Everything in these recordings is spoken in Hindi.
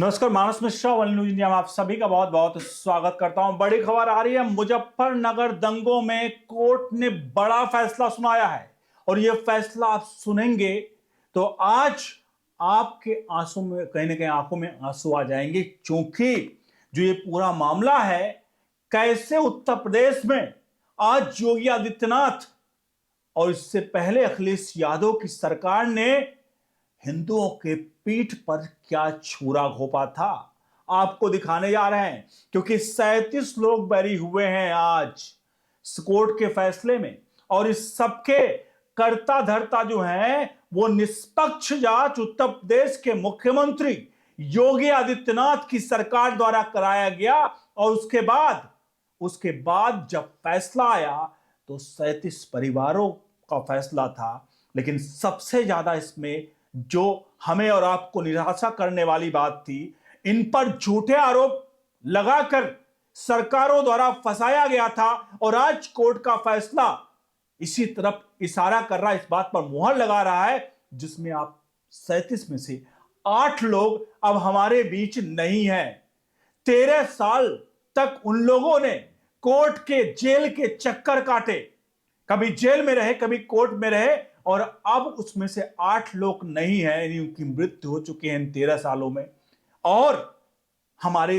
नमस्कार, मानस मिश्रा वर्ल्ड न्यूज इंडिया में आप सभी का बहुत बहुत स्वागत करता हूं। बड़ी खबर आ रही है, मुजफ्फरनगर दंगों में कोर्ट ने बड़ा फैसला सुनाया है और यह फैसला आप सुनेंगे तो आज आपके आंसू में कहीं ना कहीं आंखों में आंसू आ जाएंगे, क्योंकि जो ये पूरा मामला है, कैसे उत्तर प्रदेश में आज योगी आदित्यनाथ और इससे पहले अखिलेश यादव की सरकार ने हिंदुओं के पीठ पर क्या छुरा घोंपा था, आपको दिखाने जा रहे हैं। क्योंकि 37 लोग बरी हुए हैं आज इस कोर्ट के फैसले में, और इस सबके कर्ता धर्ता जो हैं वो निष्पक्ष जांच उत्तर प्रदेश के मुख्यमंत्री योगी आदित्यनाथ की सरकार द्वारा कराया गया। और उसके बाद जब फैसला आया तो 37 परिवारों का फैसला था, लेकिन सबसे ज्यादा इसमें जो हमें और आपको निराशा करने वाली बात थी, इन पर झूठे आरोप लगाकर सरकारों द्वारा फंसाया गया था। और आज कोर्ट का फैसला इसी तरफ इशारा कर रहा है, इस बात पर मुहर लगा रहा है, जिसमें आप 37 में से 8 लोग अब हमारे बीच नहीं हैं। 13 साल तक उन लोगों ने कोर्ट के जेल के चक्कर काटे, कभी जेल में रहे कभी कोर्ट में रहे, और अब उसमें से 8 लोग नहीं हैं, यानी उनकी मृत्यु हो चुकी है इन 13 सालों में। और हमारे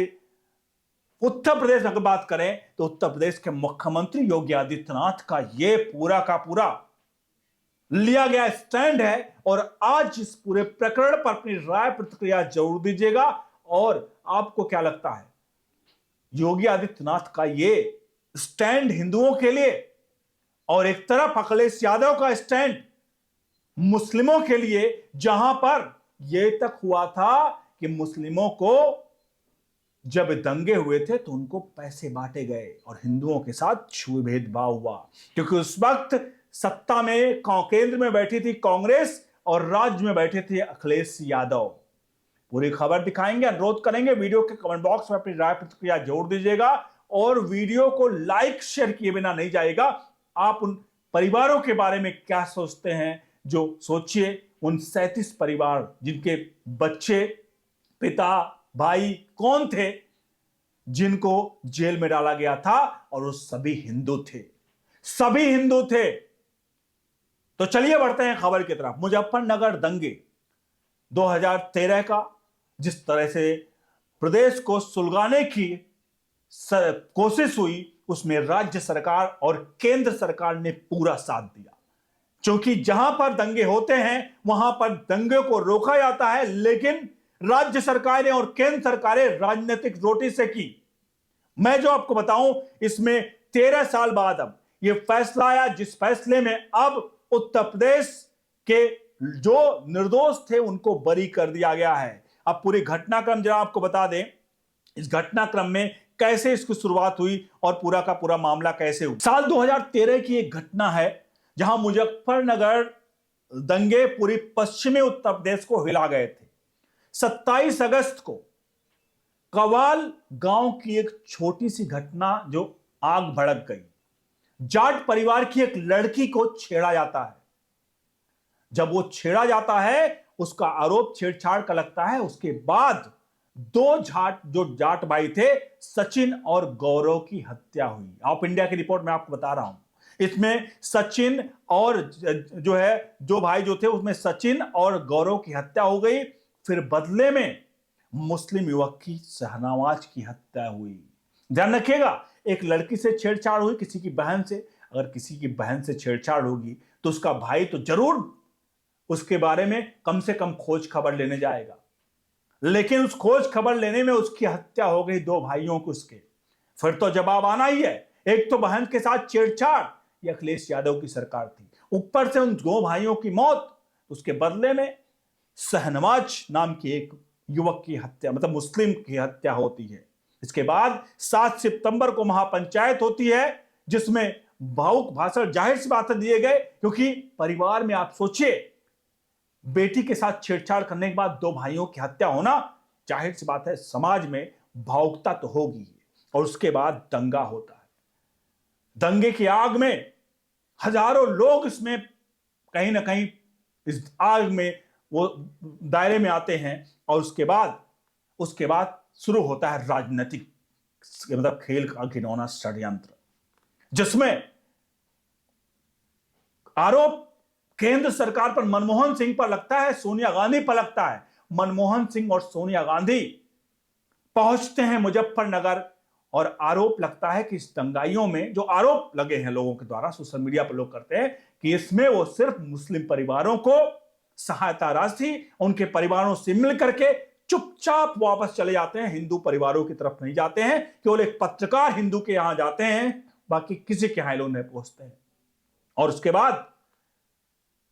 उत्तर प्रदेश अगर बात करें तो उत्तर प्रदेश के मुख्यमंत्री योगी आदित्यनाथ का यह पूरा का पूरा लिया गया स्टैंड है। और आज इस पूरे प्रकरण पर अपनी राय प्रतिक्रिया जरूर दीजिएगा। और आपको क्या लगता है, योगी आदित्यनाथ का यह स्टैंड हिंदुओं के लिए और एक तरफ अखिलेश यादव का स्टैंड मुस्लिमों के लिए, जहां पर यह तक हुआ था कि मुस्लिमों को जब दंगे हुए थे तो उनको पैसे बांटे गए और हिंदुओं के साथ छुए भेदभाव हुआ, क्योंकि उस वक्त सत्ता में केंद्र में बैठी थी कांग्रेस और राज्य में बैठे थे अखिलेश यादव। पूरी खबर दिखाएंगे, अनुरोध करेंगे वीडियो के कमेंट बॉक्स में अपनी राय प्रतिक्रिया जोड़ दीजिएगा और वीडियो को लाइक शेयर किए बिना नहीं जाएगा। आप उन परिवारों के बारे में क्या सोचते हैं, जो सोचिए उन 37 परिवार जिनके बच्चे, पिता, भाई कौन थे जिनको जेल में डाला गया था, और वो सभी हिंदू थे, सभी हिंदू थे। तो चलिए बढ़ते हैं खबर की तरफ। मुजफ्फरनगर दंगे 2013 का, जिस तरह से प्रदेश को सुलगाने की कोशिश हुई, उसमें राज्य सरकार और केंद्र सरकार ने पूरा साथ दिया, क्योंकि जहां पर दंगे होते हैं वहां पर दंगे को रोका जाता है, लेकिन राज्य सरकारें और केंद्र सरकारें राजनीतिक रोटी से की। मैं जो आपको बताऊं, इसमें 13 साल बाद अब यह फैसला आया, जिस फैसले में अब उत्तर प्रदेश के जो निर्दोष थे उनको बरी कर दिया गया है। अब पूरी घटनाक्रम जरा आपको बता दें, इस घटनाक्रम में कैसे इसकी शुरुआत हुई और पूरा का पूरा मामला कैसे हुआ। साल 2013 की एक घटना है जहां मुजफ्फरनगर दंगे पूरी पश्चिमी उत्तर प्रदेश को हिला गए थे। 27 अगस्त को कवाल गांव की एक छोटी सी घटना जो आग भड़क गई। जाट परिवार की एक लड़की को छेड़ा जाता है। जब वो छेड़ा जाता है, उसका आरोप छेड़छाड़ का लगता है। उसके बाद दो जाट भाई थे, सचिन और गौरव की हत्या हुई। आप इंडिया की रिपोर्ट में आपको बता रहा हूं, इसमें सचिन और जो भाई जो थे, उसमें सचिन और गौरव की हत्या हो गई। फिर बदले में मुस्लिम युवक की शहनवाज की हत्या हुई। ध्यान रखिएगा, एक लड़की से छेड़छाड़ हुई, किसी की बहन से। अगर किसी की बहन से छेड़छाड़ होगी तो उसका भाई तो जरूर उसके बारे में कम से कम खोज खबर लेने जाएगा, लेकिन उस खोज खबर लेने में उसकी हत्या हो गई, दो भाइयों को उसके। फिर तो जवाब आना ही है। एक तो बहन के साथ छेड़छाड़, ये अखिलेश यादव की सरकार थी, ऊपर से उन दो भाइयों की मौत, उसके बदले में शहनवाज नाम की एक युवक की हत्या, मतलब मुस्लिम की हत्या होती है। इसके बाद 7 सितंबर को महापंचायत होती है, जिसमें भावुक भाषण जाहिर सी बात दिए गए, क्योंकि परिवार में आप सोचिए, बेटी के साथ छेड़छाड़ करने के बाद दो भाइयों की हत्या होना, जाहिर सी बात है समाज में भावुकता तो होगी। और उसके बाद दंगा होता है। दंगे की आग में हजारों लोग इसमें कहीं ना कहीं इस आग में वो दायरे में आते हैं। और उसके बाद उसके बाद शुरू होता है राजनीतिक मतलब खेल का घिनौना षड्यंत्र, जिसमें आरोप केंद्र सरकार पर मनमोहन सिंह पर लगता है, सोनिया गांधी पर लगता है। मनमोहन सिंह और सोनिया गांधी पहुंचते हैं मुजफ्फरनगर और आरोप लगता है कि इस दंगाइयों में जो आरोप लगे हैं लोगों के द्वारा, सोशल मीडिया पर लोग करते हैं कि इसमें वो सिर्फ मुस्लिम परिवारों को सहायता राशि उनके परिवारों से मिल करके चुपचाप वापस चले जाते हैं, हिंदू परिवारों की तरफ नहीं जाते हैं। केवल एक पत्रकार हिंदू के यहां जाते हैं, बाकी किसी के यहां लोग नहीं पहुंचते हैं। और उसके बाद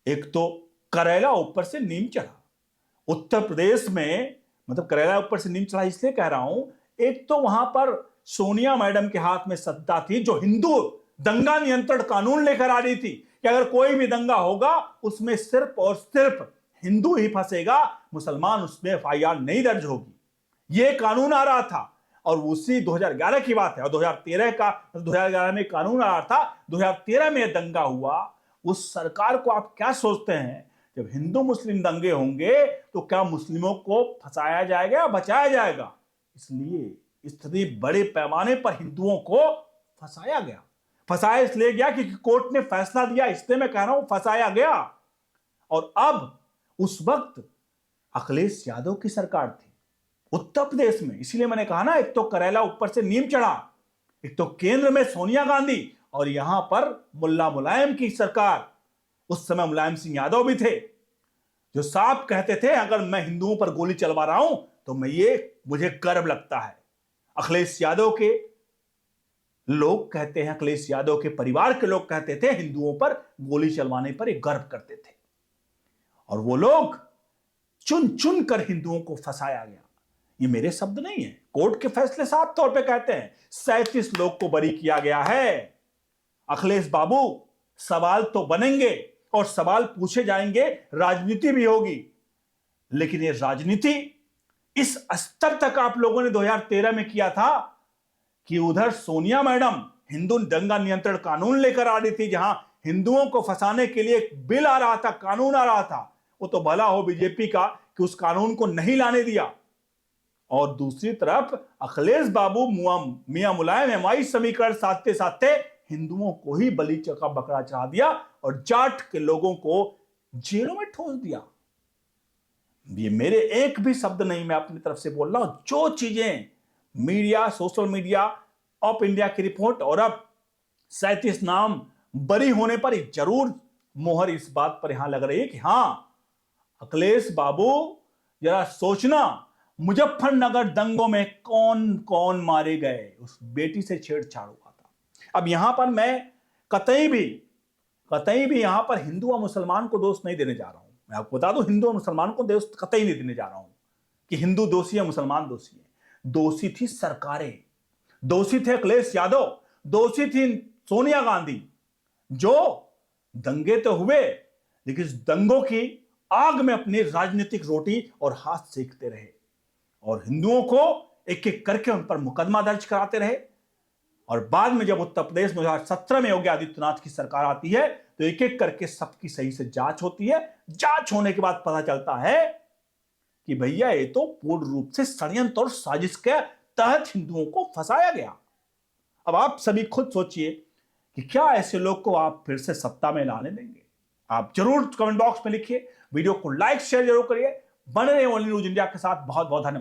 एक तो करेला ऊपर से नीम चढ़ा। उत्तर प्रदेश में मतलब करेला ऊपर से नीम चढ़ा इसलिए कह रहा हूं, एक तो वहां पर सोनिया मैडम के हाथ में सत्ता थी जो हिंदू दंगा नियंत्रण कानून लेकर आ रही थी कि अगर कोई भी दंगा होगा उसमें सिर्फ और सिर्फ हिंदू ही फंसेगा, मुसलमान उसमें एफआईआर नहीं दर्ज होगी। यह कानून आ रहा था और उसी 2011 की बात है। और 2011 में कानून आ रहा था, 2013 में दंगा हुआ। उस सरकार को आप क्या सोचते हैं, जब हिंदू मुस्लिम दंगे होंगे तो क्या मुस्लिमों को फंसाया जाएगा या बचाया जाएगा? इसलिए इतने बड़े पैमाने पर हिंदुओं को फंसाया गया। फंसाया इसलिए गया क्योंकि कोर्ट ने फैसला दिया, इसलिए मैं कह रहा हूं फंसाया गया। और अब उस वक्त अखिलेश यादव की सरकार थी उत्तर प्रदेश में, इसीलिए मैंने कहा ना, एक तो करेला ऊपर से नीम चढ़ा, एक तो केंद्र में सोनिया गांधी और यहां पर मुल्ला मुलायम की सरकार। उस समय मुलायम सिंह यादव भी थे जो साफ कहते थे अगर मैं हिंदुओं पर गोली चलवा रहा हूं तो मुझे गर्व लगता है। अखिलेश यादव के लोग कहते हैं, अखिलेश यादव के परिवार के लोग कहते थे हिंदुओं पर गोली चलवाने पर एक गर्व करते थे। और वो लोग चुन चुन कर हिंदुओं को फंसाया गया। ये मेरे शब्द नहीं है, कोर्ट के फैसले साफ तौर पे कहते हैं। 37 लोग को बरी किया गया है। अखिलेश बाबू, सवाल तो बनेंगे और सवाल पूछे जाएंगे, राजनीति भी होगी, लेकिन ये राजनीति इस स्तर तक आप लोगों ने 2013 में किया था कि उधर सोनिया मैडम हिंदू दंगा नियंत्रण कानून लेकर आ रही थी, जहां हिंदुओं को फंसाने के लिए एक बिल आ रहा था, कानून आ रहा था। वो तो भला हो बीजेपी का कि उस कानून को नहीं लाने दिया। और दूसरी तरफ अखिलेश बाबू मियां मुलायम एमआई समीकरण साधते साधते हिंदुओं को ही बलि का बकरा चढ़ा दिया और जाट के लोगों को जेलों में ठोस दिया। ये मेरे एक भी शब्द नहीं, मैं अपनी तरफ से बोल रहा हूं। जो चीजें media, social media, of India की रिपोर्ट और अब 37 नाम बरी होने पर जरूर मोहर इस बात पर यहां लग रही है कि हां, अखिलेश बाबू जरा सोचना, मुजफ्फरनगर दंगों में कौन कौन मारे गए, उस बेटी से छेड़छाड़ हुआ था। अब यहां पर मैं कतई भी यहां पर हिंदू और मुसलमान को दोष नहीं देने जा रहा हूं। मैं आपको बता दूं, हिंदू और मुसलमान को दोष कतई नहीं देने जा रहा हूं कि हिंदू दोषी है, मुसलमान दोषी है। दोषी थी सरकारें, दोषी थे अखिलेश यादव, दोषी थी सोनिया गांधी, जो दंगे तो हुए लेकिन इस दंगों की आग में अपनी राजनीतिक रोटी और हाथ सेकते रहे और हिंदुओं को एक एक करके उन पर मुकदमा दर्ज कराते रहे। और बाद में जब उत्तर प्रदेश में 2017 में योगी आदित्यनाथ की सरकार आती है तो एक एक करके सबकी सही से जांच होती है। जांच होने के बाद पता चलता है कि भैया ये तो पूर्ण रूप से षड्यंत्र और साजिश के तहत हिंदुओं को फंसाया गया। अब आप सभी खुद सोचिए कि क्या ऐसे लोग को आप फिर से सत्ता में लाने देंगे? आप जरूर कमेंट बॉक्स में लिखिए, वीडियो को लाइक शेयर जरूर करिए। बने रहिए ओनली न्यूज इंडिया के साथ। बहुत बहुत धन्यवाद।